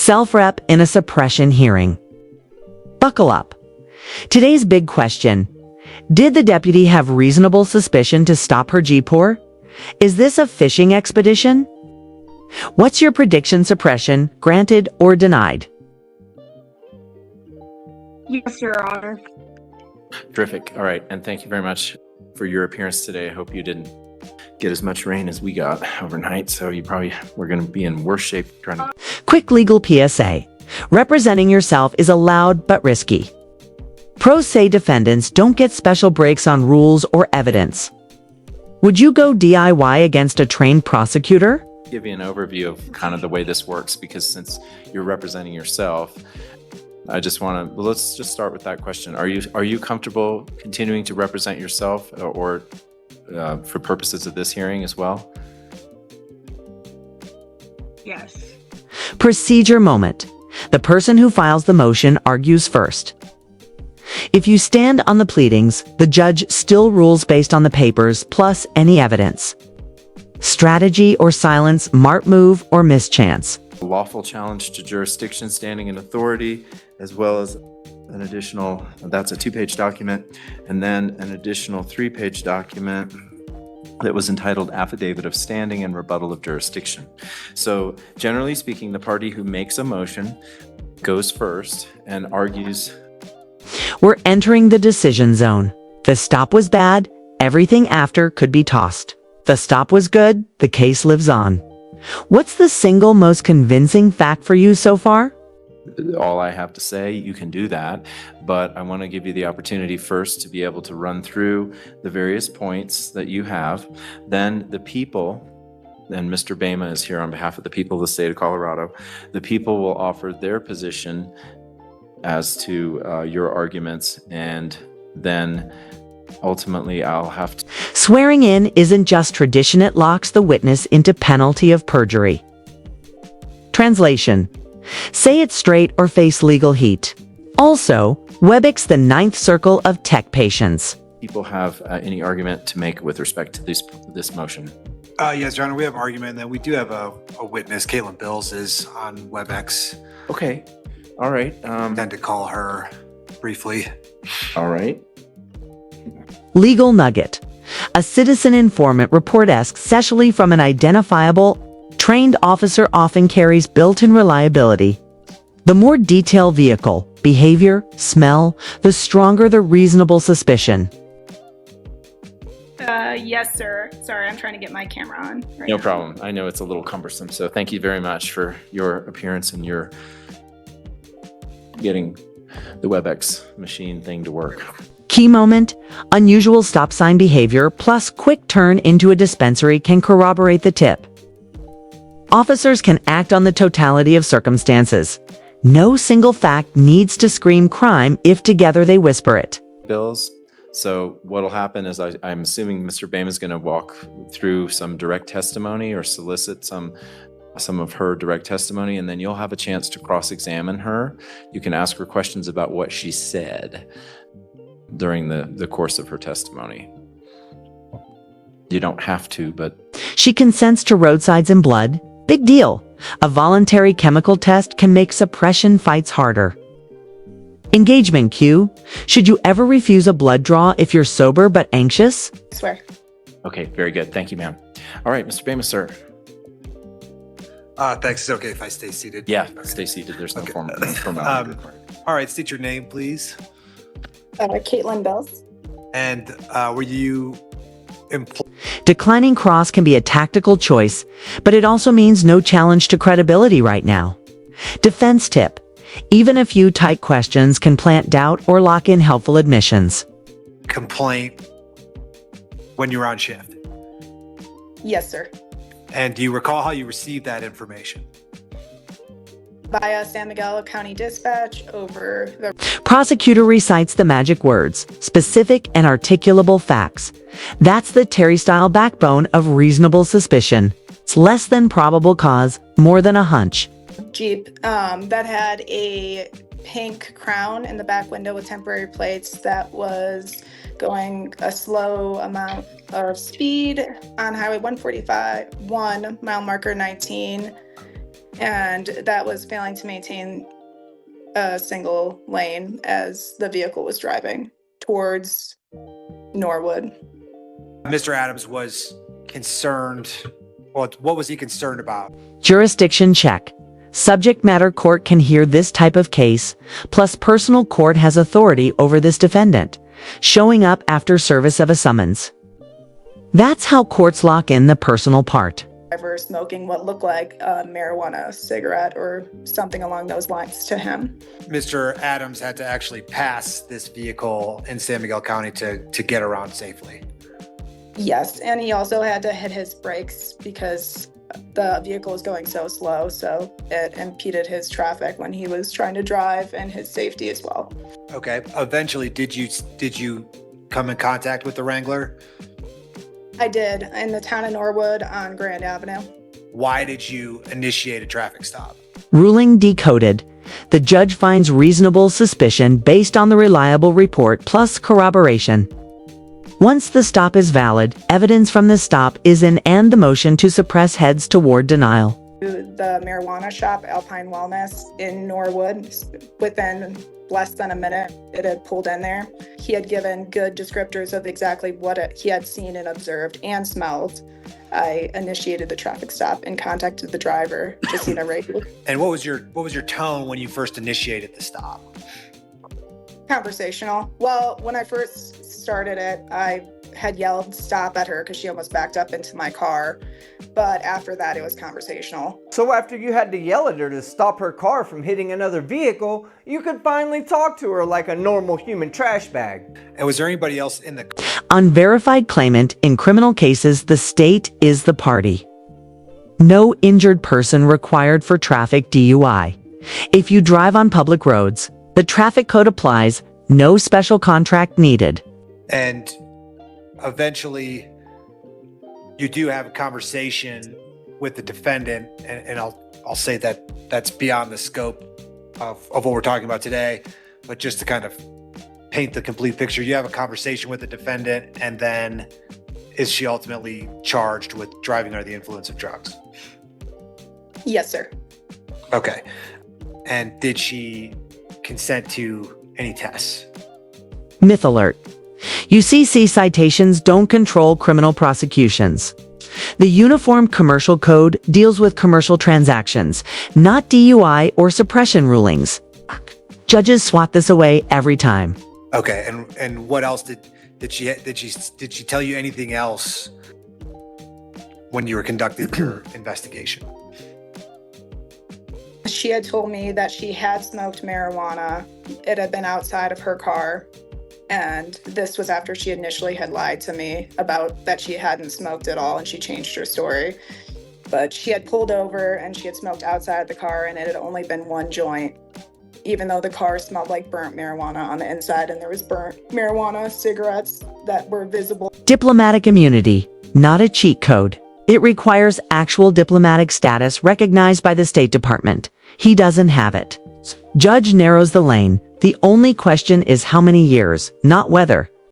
Self-rep in a suppression hearing. Buckle up. Today's big question. Did the deputy have reasonable suspicion to stop her G-pour? Is this a fishing expedition? What's your prediction? Suppression, granted or denied? Yes, Your Honor. Terrific. All right. And thank you very much for your appearance today. I hope you didn't get as much rain as we got overnight. So you probably were going to be in worse shape trying to. Quick legal PSA. Representing yourself is allowed but risky. Pro se defendants don't get special breaks on rules or evidence. Would you go DIY against a trained prosecutor? Give you an overview of kind of the way this works, because since you're representing yourself, I just want to, let's just start with that question. Are you comfortable continuing to represent yourself or for purposes of this hearing as well? Yes. Procedure moment. The person who files the motion argues first. If you stand on the pleadings, the judge still rules based on the papers plus any evidence. Strategy or silence, mark move or mischance. Lawful challenge to jurisdiction, standing in authority, as well as an additional, that's a 2-page document, and then an additional 3-page document that was entitled Affidavit of Standing and Rebuttal of Jurisdiction. So generally speaking, the party who makes a motion goes first and argues. We're entering the decision zone. The stop was bad, everything after could be tossed. The stop was good, the case lives on. What's the single most convincing fact for you so far? All I have to say, you can do that, but I want to give you the opportunity first to be able to run through the various points that you have. Then the people, and Mr. Bema is here on behalf of the people of the state of Colorado, the people will offer their position as to your arguments, and then ultimately I'll have to. Swearing in isn't just tradition, it locks the witness into penalty of perjury. Translation. Say it straight or face legal heat. Also, WebEx the ninth circle of tech patience. People have any argument to make with respect to this motion? Yes, Your Honor, we have an argument, and then we do have a witness. Caitlin Bills is on WebEx. Okay. All right. Intend to call her briefly. All right. Legal nugget. A citizen informant report asks sexually from an identifiable, trained officer often carries built-in reliability. The more detailed vehicle, behavior, smell, the stronger the reasonable suspicion. Yes, sir. Sorry, I'm trying to get my camera on right No now. problem. I know it's a little cumbersome, so thank you very much for your appearance and your getting the WebEx machine thing to work. Key moment, unusual stop sign behavior plus quick turn into a dispensary can corroborate the tip. Officers can act on the totality of circumstances. No single fact needs to scream crime if together they whisper it. Bills. So what'll happen is I'm assuming Mr. Bame is going to walk through some direct testimony or solicit some of her direct testimony, and then you'll have a chance to cross-examine her. You can ask her questions about what she said during the course of her testimony. You don't have to, but... She consents to roadsides and blood. Big deal. A voluntary chemical test can make suppression fights harder. Engagement cue. Should you ever refuse a blood draw if you're sober but anxious? Swear. Okay, very good. Thank you, ma'am. All right, Mr. Bama, sir. Thanks. Is it okay if I stay seated? Yeah, Okay. stay seated. There's no Okay. formality required. All right, state your name, please. Caitlin Bills. And were you employed? Declining cross can be a tactical choice, but it also means no challenge to credibility right now. Defense tip. Even a few tight questions can plant doubt or lock in helpful admissions. Complaint when you were on shift? Yes, sir. And do you recall how you received that information? Via San Miguel County Dispatch over the... Prosecutor recites the magic words, specific and articulable facts. That's the Terry-style backbone of reasonable suspicion. It's less than probable cause, more than a hunch. Jeep that had a pink crown in the back window with temporary plates that was going a slow amount of speed on Highway 145, 1 mile marker 19. and that was failing to maintain a single lane as the vehicle was driving towards Norwood. Mr. Adams was concerned. Well, what was he concerned about? Jurisdiction check. Subject matter court can hear this type of case, plus personal court has authority over this defendant, showing up after service of a summons. That's how courts lock in the personal part. Driver smoking what looked like a marijuana cigarette or something along those lines to him. Mr. Adams had to actually pass this vehicle in San Miguel County to get around safely. Yes, and he also had to hit his brakes because the vehicle was going so slow, so it impeded his traffic when he was trying to drive and his safety as well. Okay. Eventually, did you come in contact with the Wrangler? I did, in the town of Norwood on Grand Avenue. Why did you initiate a traffic stop? Ruling decoded. The judge finds reasonable suspicion based on the reliable report plus corroboration. Once the stop is valid, evidence from the stop is in and the motion to suppress heads toward denial. The marijuana shop, Alpine Wellness in Norwood, within less than a minute, it had pulled in there. He had given good descriptors of exactly what he had seen and observed and smelled. I initiated the traffic stop and contacted the driver, Justina Rager. And what was your tone when you first initiated the stop? Conversational. Well, when I first started it, I had yelled stop at her because she almost backed up into my car. But after that, it was conversational. So after you had to yell at her to stop her car from hitting another vehicle, you could finally talk to her like a normal human trash bag. And was there anybody else in the... Unverified claimant in criminal cases, the state is the party. No injured person required for traffic DUI. If you drive on public roads, the traffic code applies, no special contract needed. And eventually, you do have a conversation with the defendant, and I'll say that that's beyond the scope of what we're talking about today, but just to kind of paint the complete picture, you have a conversation with the defendant, and then is she ultimately charged with driving under the influence of drugs? Yes, sir. Okay. And did she consent to any tests? Myth alert. UCC citations don't control criminal prosecutions. The Uniform Commercial Code deals with commercial transactions, not DUI or suppression rulings. Judges swat this away every time. Okay, and what else did she tell you anything else when you were conducting your investigation? She had told me that she had smoked marijuana. It had been outside of her car. And this was after she initially had lied to me about that she hadn't smoked at all, and she changed her story. But she had pulled over and she had smoked outside the car, and it had only been one joint, even though the car smelled like burnt marijuana on the inside, and there was burnt marijuana cigarettes that were visible. Diplomatic immunity, not a cheat code. It requires actual diplomatic status recognized by the State Department. He doesn't have it. Judge narrows the lane. The only question is how many years, not whether.